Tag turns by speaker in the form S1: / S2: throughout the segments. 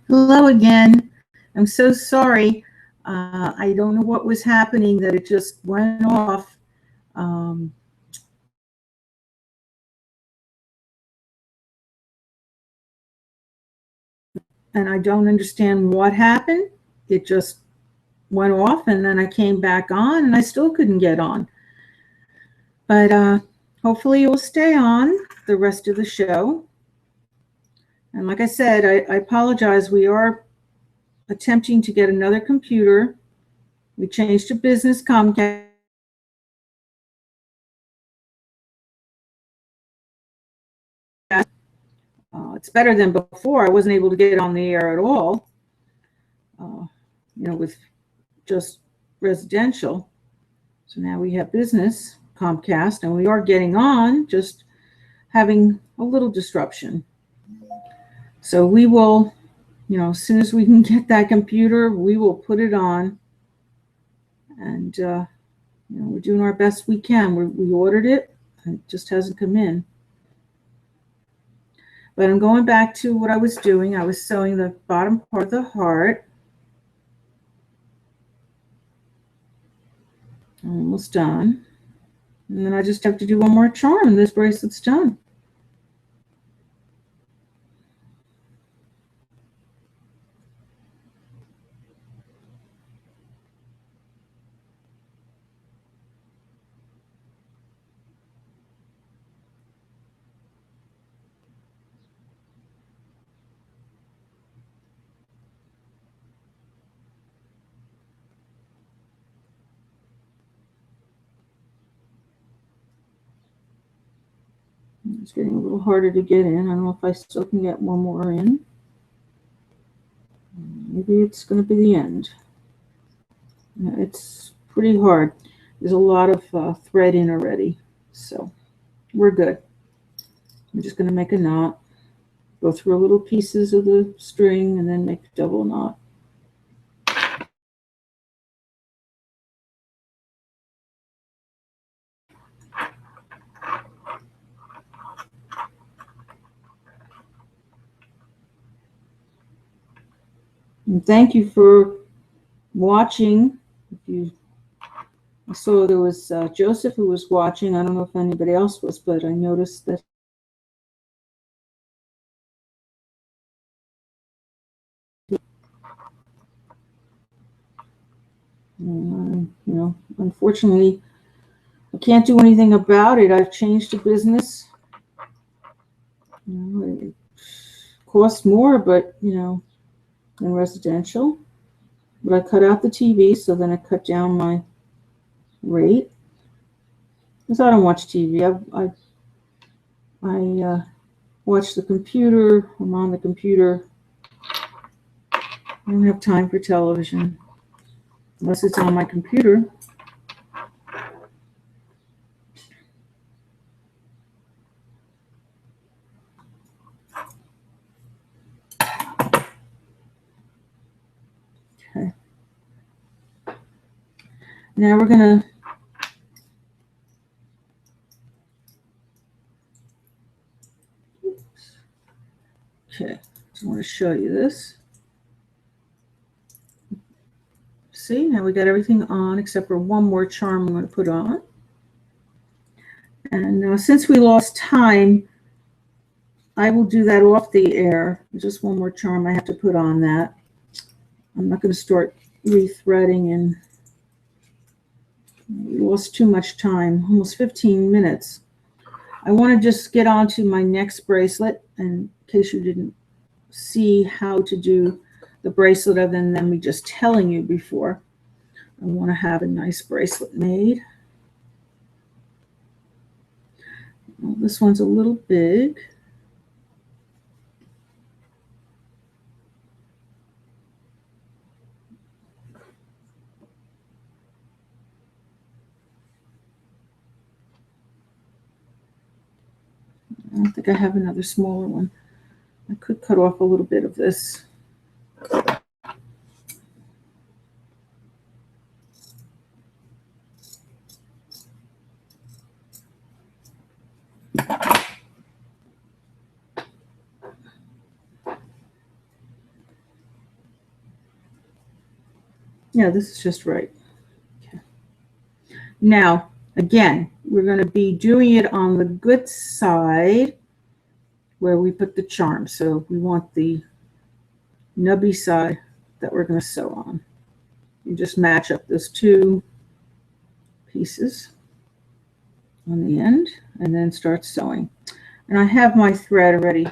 S1: Hello again. I'm so sorry. I don't know what was happening that it just went off. Um, and I don't understand what happened. It just went off, and then I came back on, and I still couldn't get on. But hopefully, it will stay on the rest of the show. And like I said, I apologize. We are attempting to get another computer. We changed to business Comcast. It's better than before. I wasn't able to get on the air at all, with just residential. So now we have business Comcast, and we are getting on, just having a little disruption. So we will, as soon as we can get that computer, we will put it on. And, we're doing our best we can. We ordered it, and it just hasn't come in. But I'm going back to what I was doing. I was sewing the bottom part of the heart. Almost done. And then I just have to do one more charm, and this bracelet's done. It's getting a little harder to get in. I don't know if I still can get one more in. Maybe it's going to be the end. It's pretty hard. There's a lot of thread in already, so we're good. I'm just going to make a knot, go through little pieces of the string, and then make a double knot. And thank you for watching. I saw there was Joseph who was watching. I don't know if anybody else was, but I noticed that unfortunately, I can't do anything about it. I've changed to business. It costs more, but than residential. But I cut out the TV, so then I cut down my rate. Because I don't watch TV. I watch the computer. I'm on the computer. I don't have time for television unless it's on my computer. Okay. Now we're going to okay. I want to show you this. See, now we got everything on except for one more charm I'm going to put on. And since we lost time, I will do that off the air. Just one more charm I have to put on that. I'm not going to start rethreading, and we lost too much time, almost 15 minutes. I want to just get on to my next bracelet, and in case you didn't see how to do the bracelet other than me just telling you before. I want to have a nice bracelet made. Well, this one's a little big. I don't think I have another smaller one. I could cut off a little bit of this. Yeah, this is just right. Okay. Now, again, we're going to be doing it on the good side where we put the charm. So we want the nubby side that we're going to sew on. You just match up those two pieces on the end and then start sewing. And I have my thread already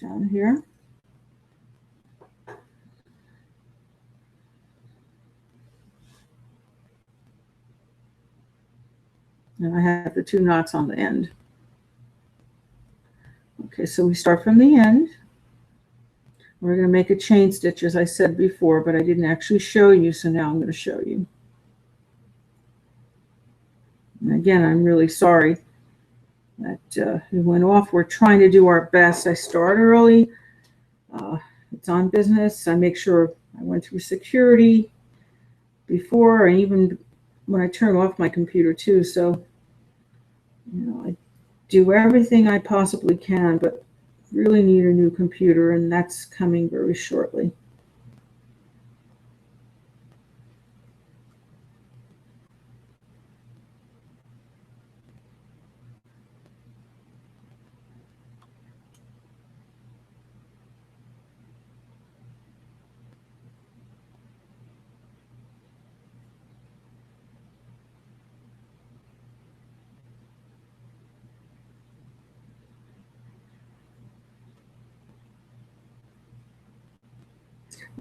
S1: down here. And I have the two knots on the end. Okay, so we start from the end. We're going to make a chain stitch, as I said before, but I didn't actually show you, so now I'm going to show you. And again, I'm really sorry that it went off. We're trying to do our best. I start early. It's on business. I make sure I went through security before, and even when I turn off my computer too. So, I do everything I possibly can, but really need a new computer, and that's coming very shortly.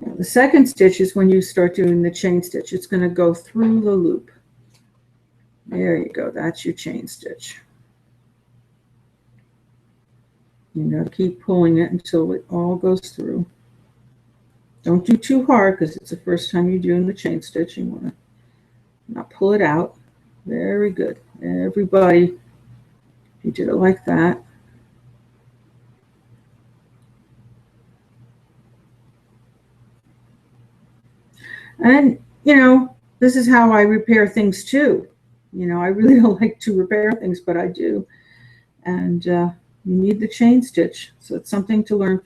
S1: Now, the second stitch is when you start doing the chain stitch. It's going to go through the loop. There you go. That's your chain stitch. You got to keep pulling it until it all goes through. Don't do too hard because it's the first time you're doing the chain stitch. You want to not pull it out. Very good. Everybody, if you did it like that. And, this is how I repair things too. I really don't like to repair things, but I do. And you need the chain stitch. So it's something to learn.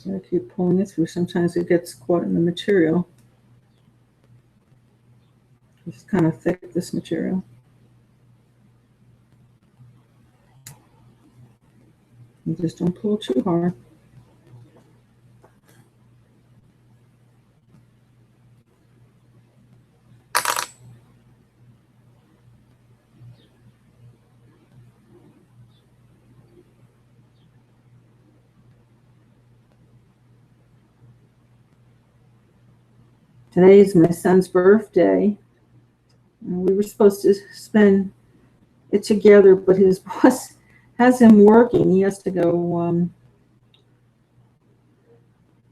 S1: I keep pulling it through. Sometimes it gets caught in the material. It's kind of thick, this material. You just don't pull too hard. Today is my son's birthday. And we were supposed to spend it together, but his boss has him working. He has to go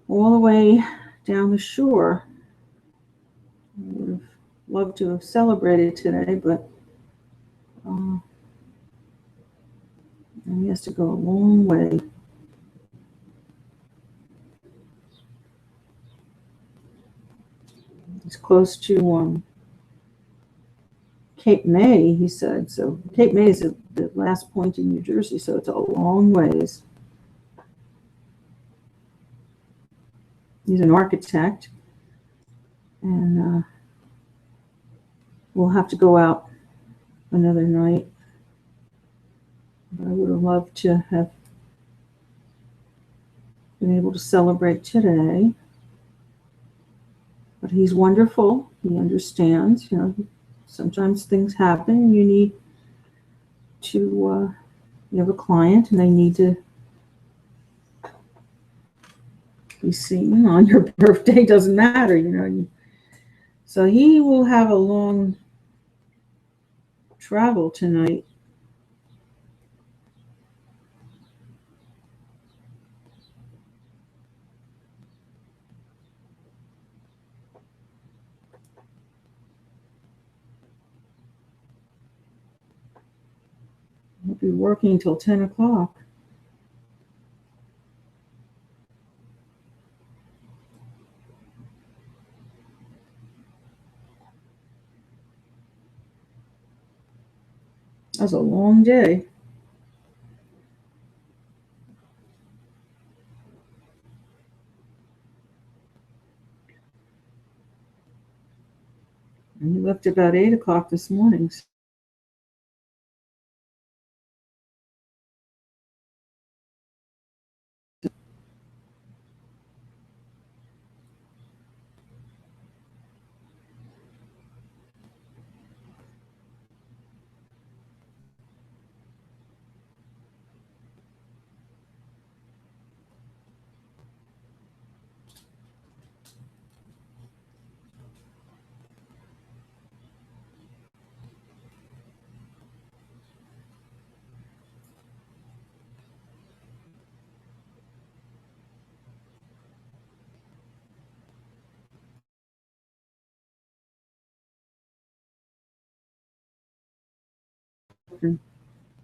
S1: all the way down the shore. I would have loved to have celebrated today, but he has to go a long way. It's close to Cape May, he said. So Cape May is the last point in New Jersey, so it's a long ways. He's an architect, and we'll have to go out another night. But I would have loved to have been able to celebrate today. But he's wonderful. He understands. You know, sometimes things happen. You need to, you have a client and they need to be seen on your birthday. Doesn't matter, you know. So he will have a long travel tonight. He'll be working till 10 o'clock. That was a long day. And he left about 8 o'clock this morning.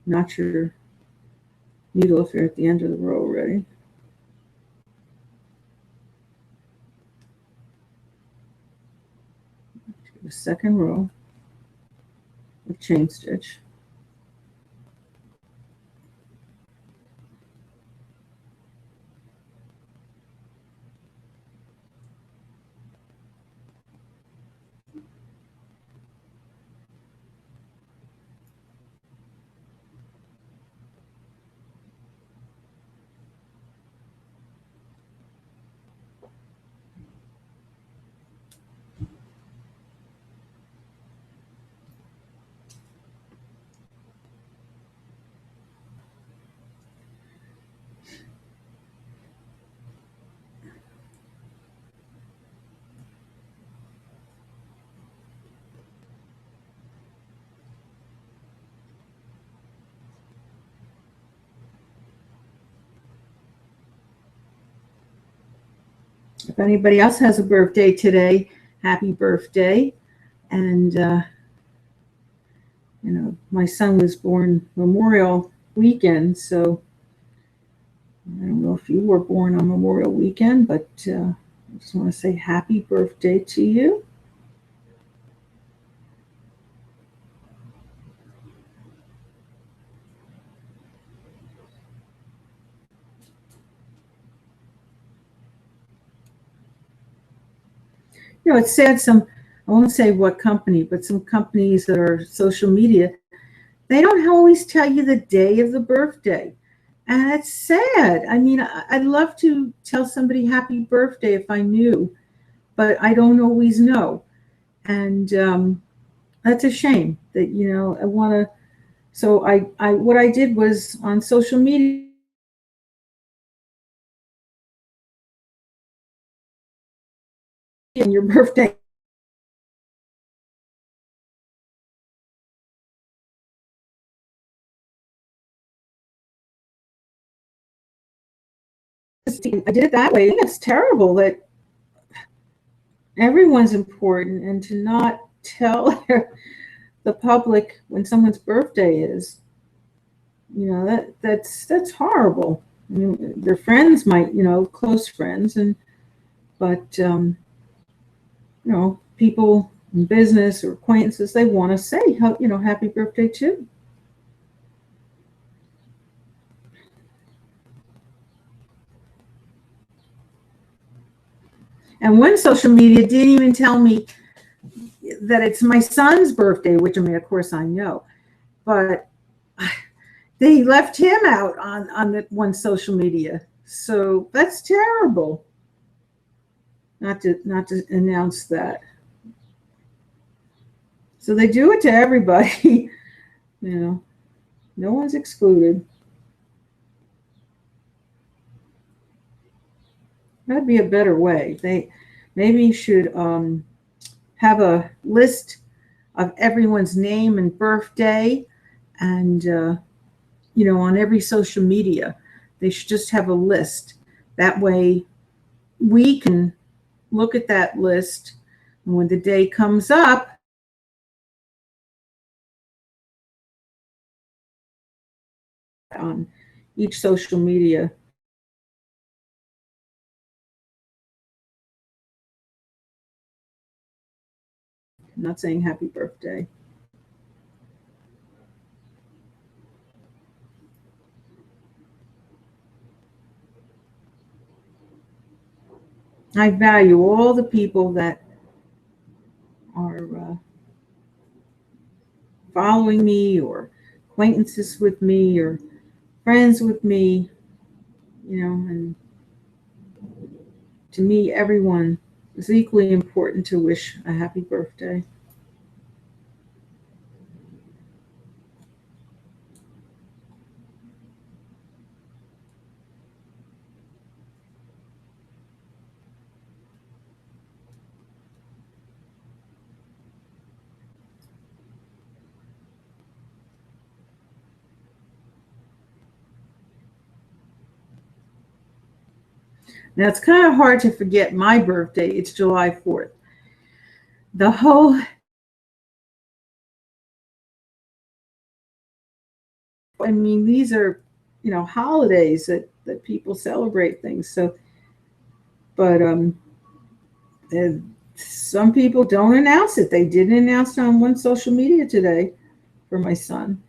S1: Not your needle if you're at the end of the row already. The second row of chain stitch. If anybody else has a birthday today, happy birthday. And, you know, my son was born Memorial weekend, so I don't know if you were born on Memorial weekend, but I just want to say happy birthday to you. You know, it's sad, I won't say what company, but some companies that are social media, they don't always tell you the day of the birthday. And it's sad. I mean, I'd love to tell somebody happy birthday if I knew, but I don't always know. And that's a shame that, you know, I want to. So what I did was on social media, and your birthday. I did it that way. I think it's terrible that everyone's important, and to not tell the public when someone's birthday is, you know, that's horrible. I mean, their friends might, you know, close friends, but you know, people in business or acquaintances, they want to say, happy birthday too. And one social media didn't even tell me that it's my son's birthday, which, I mean, of course I know, but they left him out on the one social media. So that's terrible. Not to announce that. So they do it to everybody. No one's excluded. That'd be a better way. They maybe should have a list of everyone's name and birthday, and on every social media. They should just have a list. That way we can look at that list, and when the day comes up, on each social media. I'm not saying happy birthday. I value all the people that are following me, or acquaintances with me, or friends with me, and to me, everyone is equally important to wish a happy birthday. Now, it's kind of hard to forget my birthday. It's July 4th. These are, holidays that people celebrate things. So, but some people don't announce it. They didn't announce it on one social media today for my son.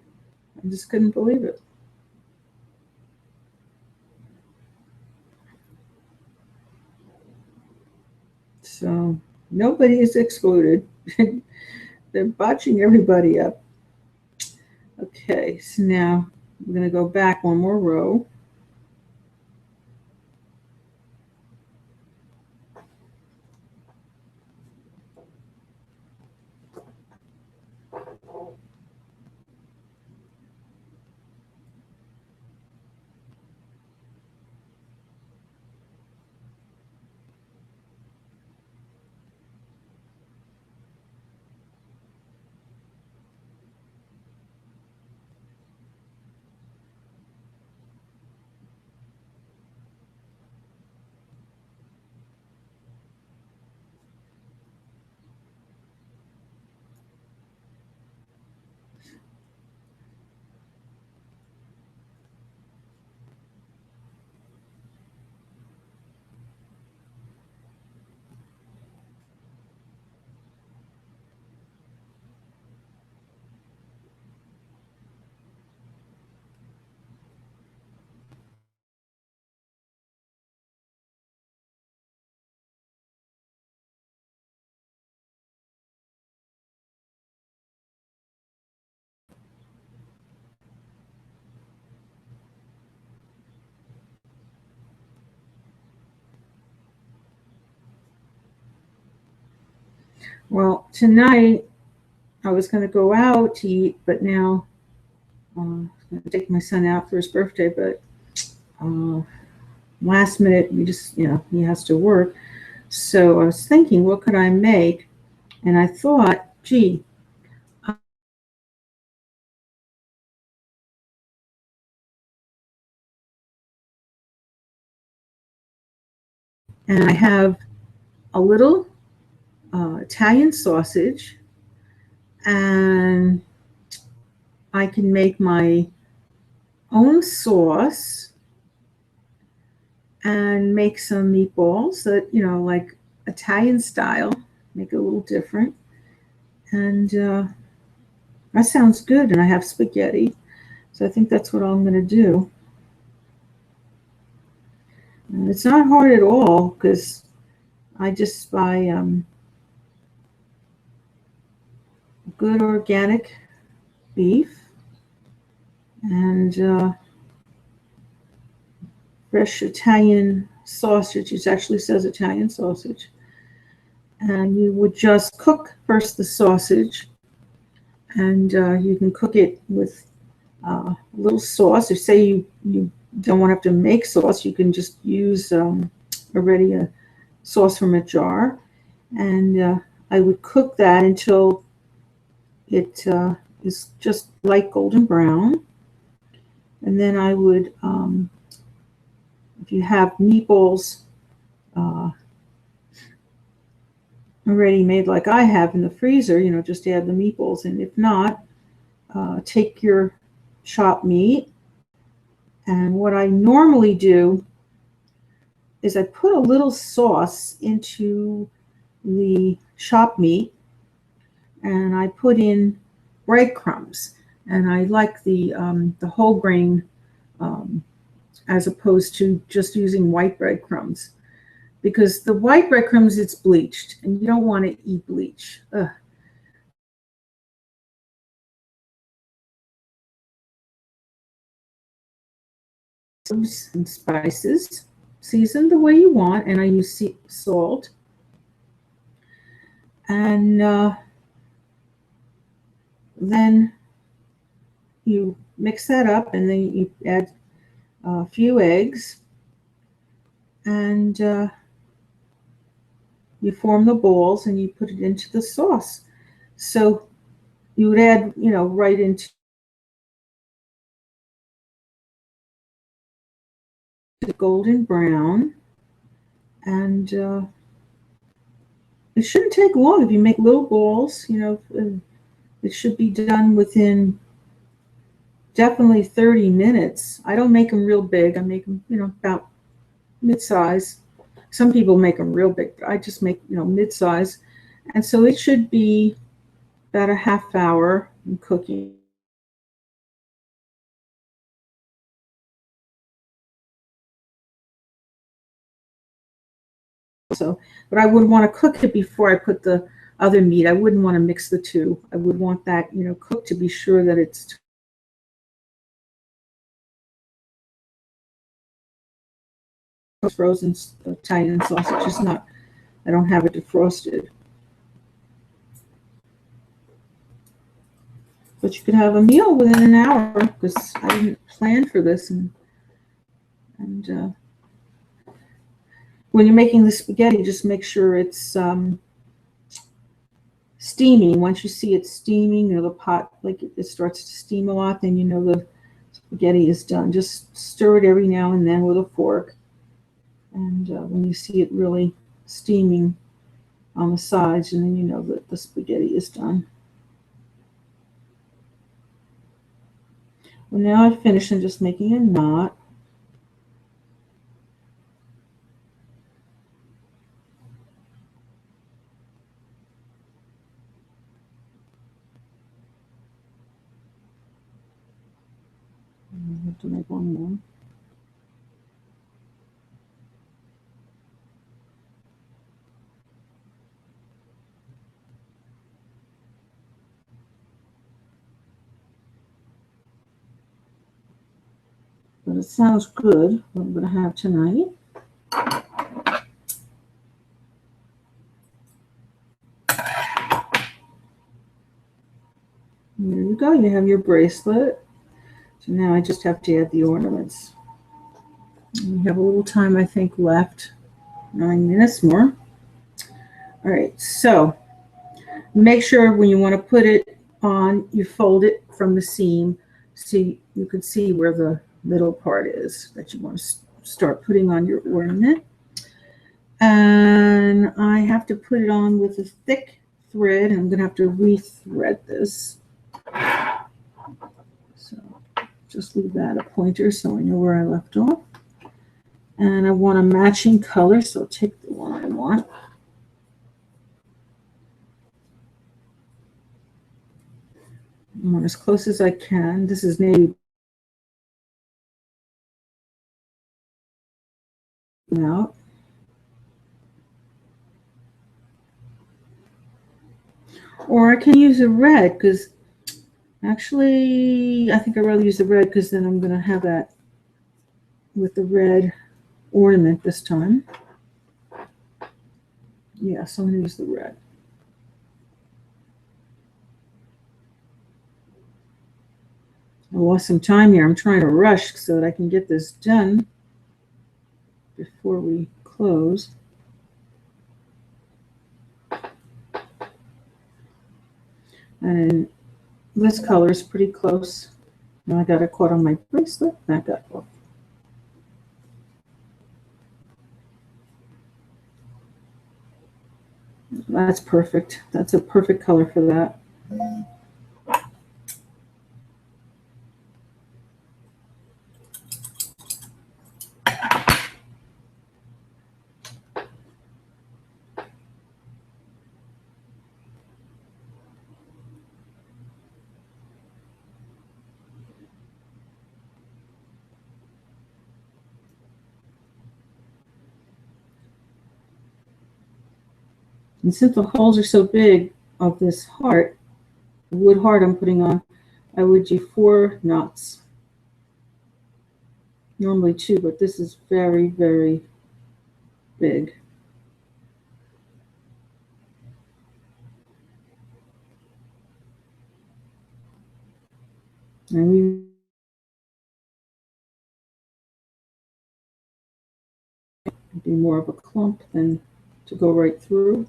S1: I just couldn't believe it. So nobody is excluded. They're botching everybody up. Okay, so now I'm going to go back one more row. Well, tonight I was going to go out to eat, but now I'm going to take my son out for his birthday. But last minute, he has to work. So I was thinking, what could I make? And I thought, gee, and I have a little Italian sausage, and I can make my own sauce and make some meatballs that, like Italian style, make it a little different. And that sounds good. And I have spaghetti. So I think that's what I'm going to do. And it's not hard at all because I just buy good organic beef and fresh Italian sausage. It actually says Italian sausage. And you would just cook first the sausage, and you can cook it with a little sauce. If say you don't want to have to make sauce, you can just use already a sauce from a jar. And I would cook that until it is just light golden brown. And then I would, if you have meatballs already made like I have in the freezer, just add the meatballs in. If not, take your chopped meat. And what I normally do is I put a little sauce into the chopped meat, and I put in breadcrumbs. And I like the whole grain as opposed to just using white breadcrumbs, because the white breadcrumbs, it's bleached, and you don't want to eat bleach. Ugh. And spices, seasoned the way you want, and I use salt. And then you mix that up, and then you add a few eggs, and you form the balls, and you put it into the sauce. So you would add, right into the golden brown, and it shouldn't take long. If you make little balls, it should be done within definitely 30 minutes. I don't make them real big. I make them, about mid-size. Some people make them real big, but I just make, mid-size. And so it should be about a half hour in cooking. So, but I would want to cook it before I put the other meat. I wouldn't want to mix the two. I would want that, cooked to be sure that it's frozen Italian sausage. It's not, I don't have it defrosted. But you could have a meal within an hour, because I didn't plan for this. And when you're making the spaghetti, just make sure it's steaming. Once you see it steaming, the pot, like it starts to steam a lot, then you know the spaghetti is done. Just stir it every now and then with a fork. And when you see it really steaming on the sides, and then you know that the spaghetti is done. Well, now I've finished. I'm just making a knot. I have to make one more. But it sounds good, what I'm going to have tonight. And there you go. You have your bracelet. So now I just have to add the ornaments. We have a little time, I think, left. 9 minutes more. All right, so make sure when you want to put it on, you fold it from the seam so you can see where the middle part is that you want to start putting on your ornament. And I have to put it on with a thick thread, and I'm going to have to re-thread this. So just leave that a pointer so I know where I left off. And I want a matching color, so I'll take the one I want. I want as close as I can. This is navy out. Or I can use a red, because actually I think I'd rather use the red, because then I'm going to have that with the red ornament this time. Yeah, so I'm going to use the red. I lost some time here. I'm trying to rush so that I can get this done before we close. And this color is pretty close. Now I got it caught on my bracelet. That got off. That's perfect. That's a perfect color for that. And since the holes are so big of this heart, the wood heart I'm putting on, I would do 4 knots. Normally 2, but this is very, very big. And we be more of a clump than to go right through.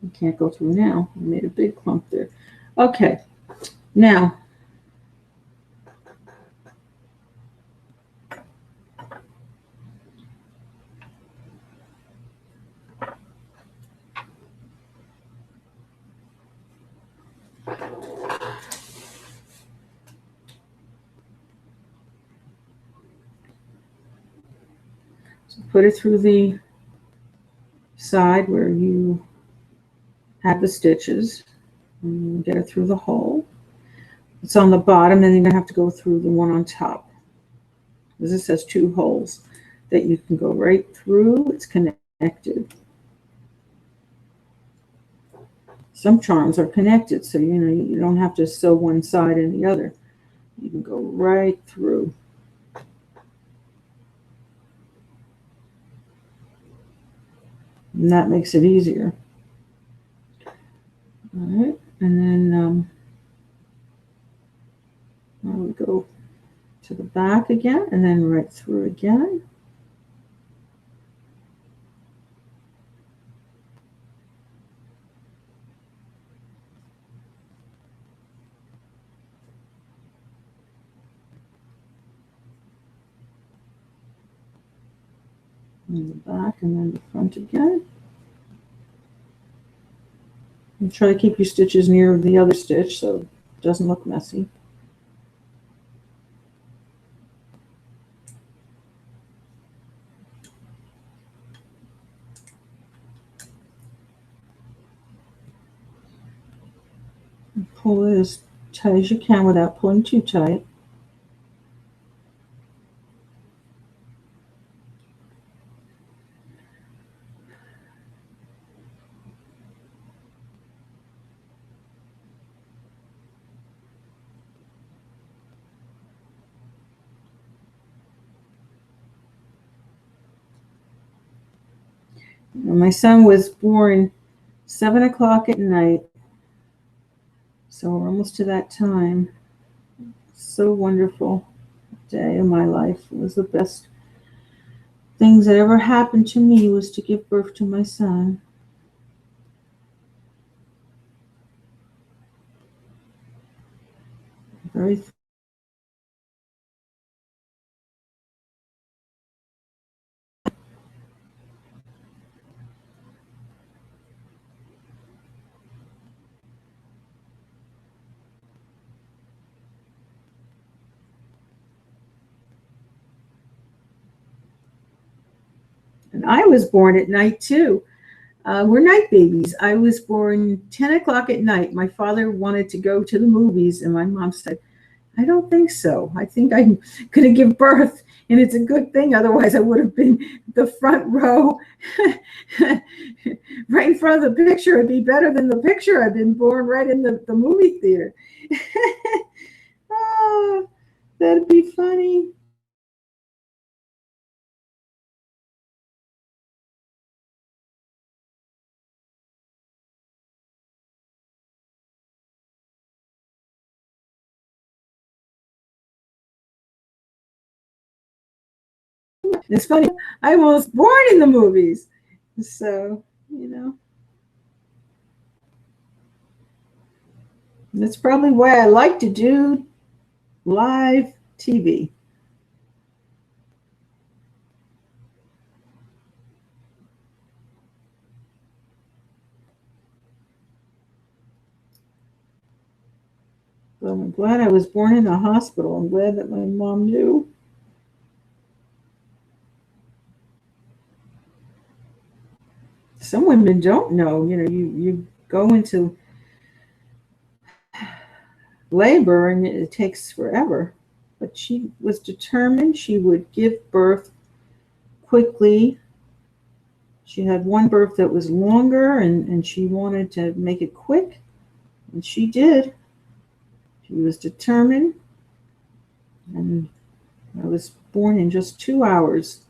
S1: You can't go through now. I made a big clump there. Okay, now so put it through the side where you have the stitches. And get it through the hole. It's on the bottom, then you're going to have to go through the one on top. This has 2 holes that you can go right through. It's connected. Some charms are connected, so you don't have to sew one side and the other. You can go right through. And that makes it easier. All right, and then now we go to the back again, and then right through again. And the back, and then the front again. And try to keep your stitches near the other stitch so it doesn't look messy. And pull it as tight as you can without pulling too tight. And my son was born 7 o'clock at night, so we're almost to that time. So wonderful day of my life. It was the best things that ever happened to me was to give birth to my son. Very and I was born at night too. We're night babies. I was born 10 o'clock at night. My father wanted to go to the movies, and my mom said, I don't think so. I think I'm going to give birth, and it's a good thing. Otherwise, I would have been the front row right in front of the picture. It'd be better than the picture. I've been born right in the movie theater. Oh, that'd be funny. It's funny. I was born in the movies. So, that's probably why I like to do live TV. So I'm glad I was born in a hospital. I'm glad that my mom knew. Some women don't know. You go into labor and it takes forever. But she was determined she would give birth quickly. She had one birth that was longer and she wanted to make it quick. And she did. She was determined. And I was born in just 2 hours.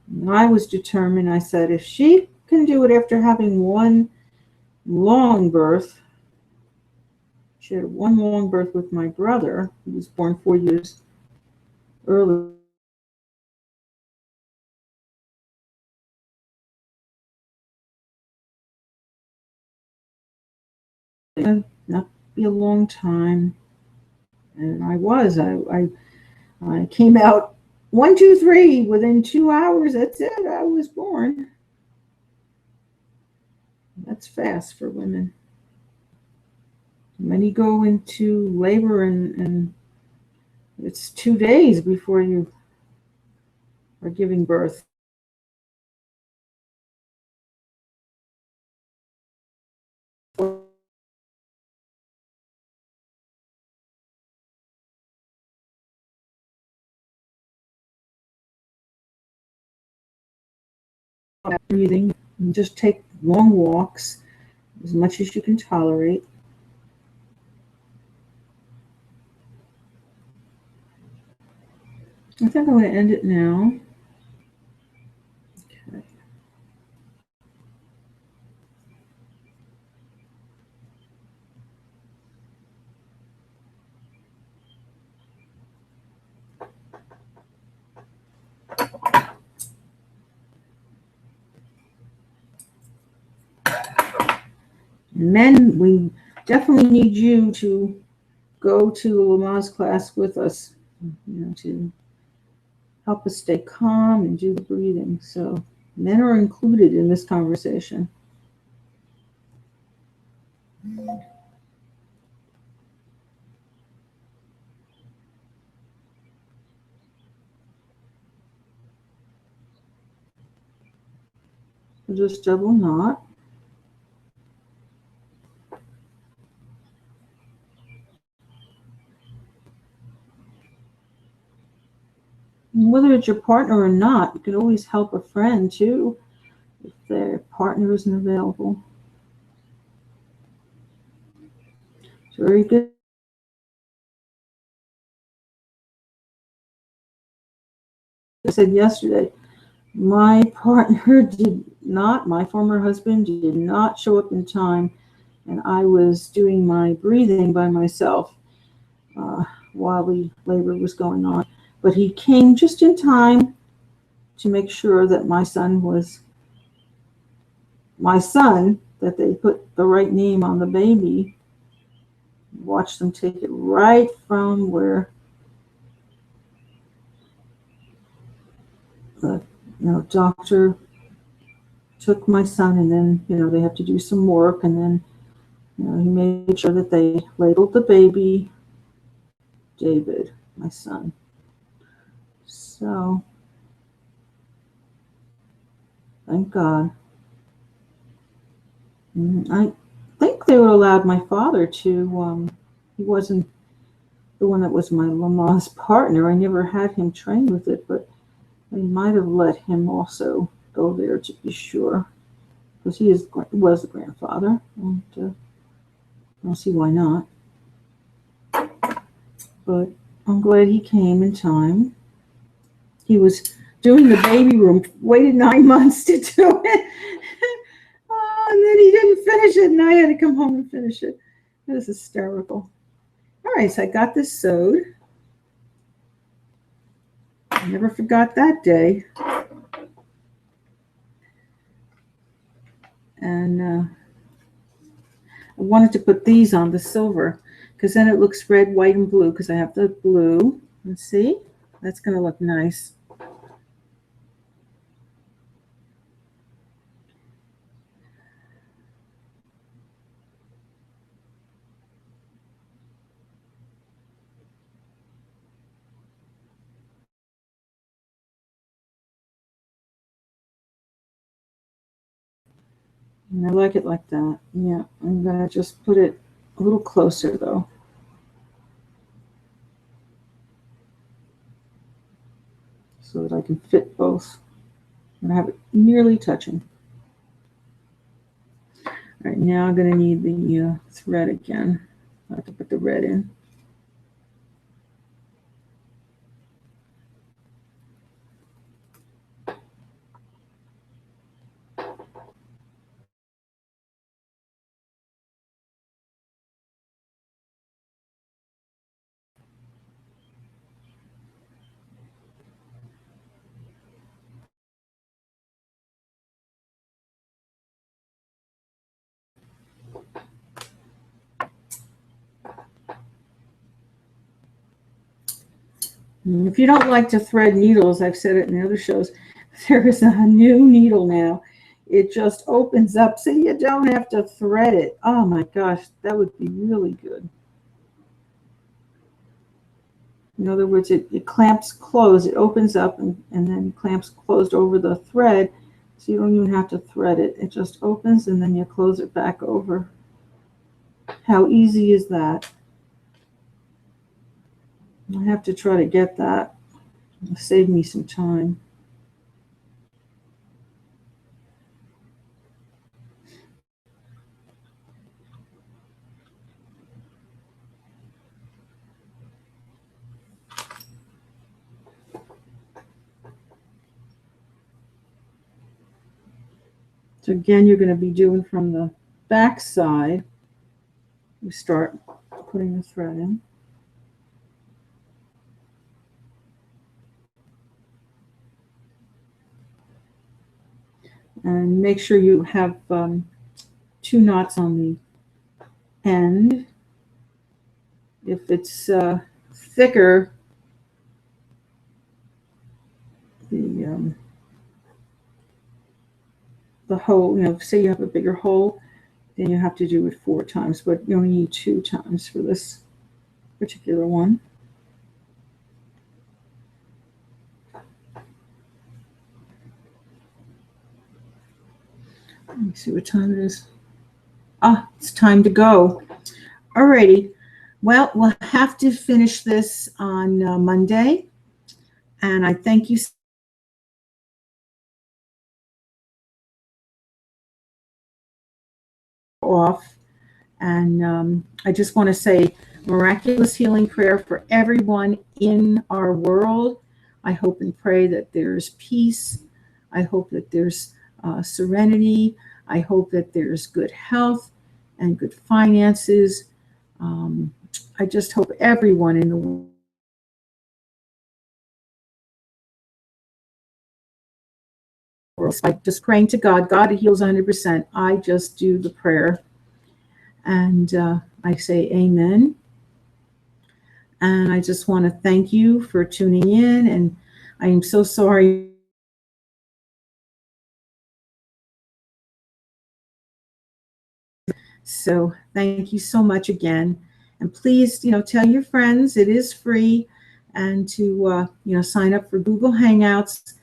S1: And I was determined. I said, if she can do it after having one long birth, she had one long birth with my brother, who was born 4 years early. Not be a long time. And I came out 1, 2, 3 within 2 hours. That's it. I was born. That's fast for women. Many go into labor and it's 2 days before you are giving birth. Breathing, and just take long walks as much as you can tolerate. I think I'm going to end it now. Okay. Men, we definitely need you to go to Lama's class with us, to help us stay calm and do the breathing. So men are included in this conversation. We'll just double knot. And whether it's your partner or not, you can always help a friend too if their partner isn't available. It's very good. I said yesterday, my partner did not, my former husband did not show up in time, and I was doing my breathing by myself while the labor was going on. But he came just in time to make sure that my son was my son, that they put the right name on the baby. Watch them take it right from where the doctor took my son, and then they have to do some work, and then he made sure that they labeled the baby David, my son. So thank God. I think they would allowed my father to. He wasn't the one that was my Lama's partner. I never had him train with it, but they might have let him also go there to be sure, because was a grandfather, and I don't see why not. But I'm glad he came in time. He was doing the baby room, waited 9 months to do it. And then he didn't finish it, and I had to come home and finish it. It was hysterical. All right, so I got this sewed. I never forgot that day. And I wanted to put these on the silver, because then it looks red, white, and blue, because I have the blue. Let's see. That's going to look nice. And I like it like that. Yeah, I'm going to just put it a little closer, though. So that I can fit both. And I have it nearly touching. All right, now I'm going to need the thread again. I have to put the red in. If you don't like to thread needles, I've said it in the other shows, there is a new needle now. It just opens up so you don't have to thread it. Oh my gosh, that would be really good. In other words, it clamps closed, it opens up and then clamps closed over the thread, so you don't even have to thread it. It just opens and then you close it back over. How easy is that? I have to try to get that. It'll save me some time. So again, you're going to be doing from the back side. You start putting the thread in. And make sure you have 2 knots on the end. If it's thicker, the hole, say you have a bigger hole, then you have to do it 4 times, but you only need 2 times for this particular one. Let me see what time it is. It's time to go. Alrighty. Well, we'll have to finish this on Monday. And I thank you off. And I just want to say miraculous healing prayer for everyone in our world. I hope and pray that there's peace. I hope that there's serenity. I hope that there's good health and good finances. I just hope everyone in the world, by just praying to God, God heals 100%. I just do the prayer. And I say amen. And I just want to thank you for tuning in. And I am so sorry. So thank you so much again. And please, tell your friends it is free, and to, sign up for Google Hangouts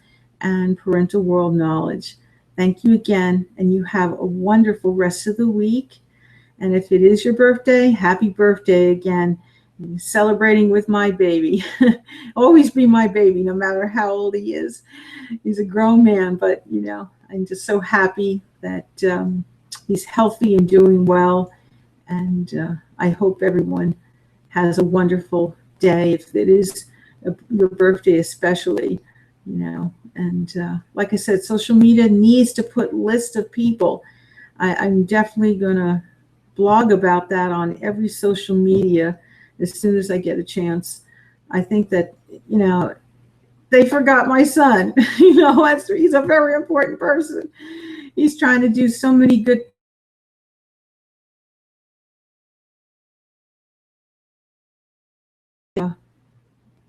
S1: and Parental World Knowledge. thank you again, and you have a wonderful rest of the week. And if it is your birthday, happy birthday again. Celebrating with my baby. Always be my baby, no matter how old he is. He's a grown man, but I'm just so happy that he's healthy and doing well. And I hope everyone has a wonderful day, if it is your birthday especially. And like I said, social media needs to put lists of people. I'm definitely going to blog about that on every social media as soon as I get a chance. I think that, they forgot my son. He's a very important person. He's trying to do so many good.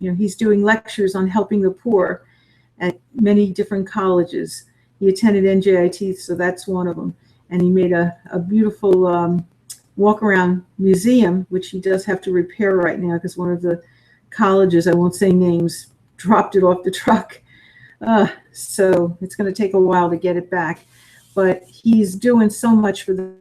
S1: He's doing lectures on helping the poor at many different colleges. He attended NJIT, so that's one of them. And he made a beautiful walk-around museum, which he does have to repair right now because one of the colleges, I won't say names, dropped it off the truck. So it's going to take a while to get it back. But he's doing so much for the